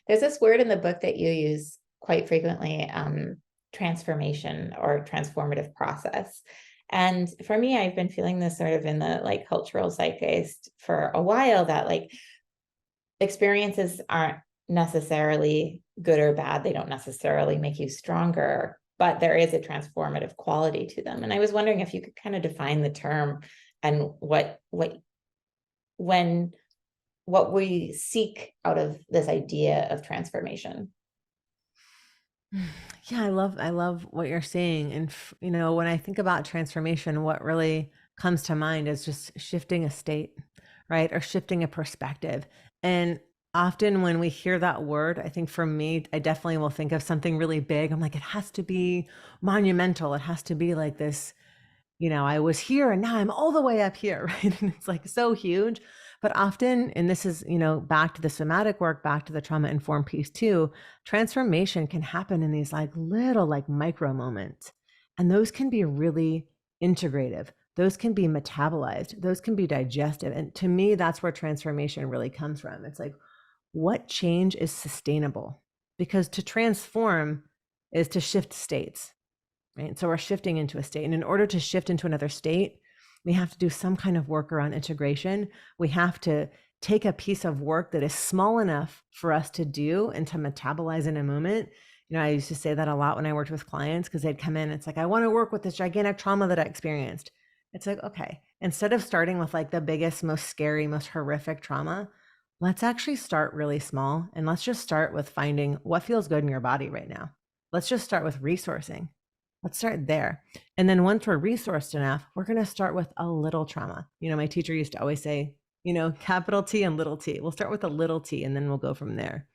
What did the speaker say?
There's this word in the book that you use quite frequently, transformation or transformative process. And for me, I've been feeling this sort of in the like cultural zeitgeist for a while that like experiences aren't necessarily good or bad. They don't necessarily make you stronger, but there is a transformative quality to them. And I was wondering if you could kind of define the term and when what we seek out of this idea of transformation. Yeah, I love what you're saying. And when I think about transformation, what really comes to mind is just shifting a state, right? Or shifting a perspective. And often when we hear that word, I think for me, I definitely will think of something really big. I'm like, it has to be monumental. It has to be like this, I was here and now I'm all the way up here, right? And it's like so huge. But often, and this is, back to the somatic work, back to the trauma informed piece too, transformation can happen in these like little, like micro moments. And those can be really integrative. Those can be metabolized. Those can be digestive. And to me, that's where transformation really comes from. It's like, what change is sustainable? Because to transform is to shift states, right? So we're shifting into a state. And in order to shift into another state, we have to do some kind of work around integration. We have to take a piece of work that is small enough for us to do and to metabolize in a moment. I used to say that a lot when I worked with clients because they'd come in. It's like, I want to work with this gigantic trauma that I experienced. It's like, okay, instead of starting with like the biggest, most scary, most horrific trauma, let's actually start really small. And let's just start with finding what feels good in your body right now. Let's just start with resourcing. Let's start there. And then once we're resourced enough, we're going to start with a little trauma. My teacher used to always say, capital T and little t. We'll start with a little t and then we'll go from there.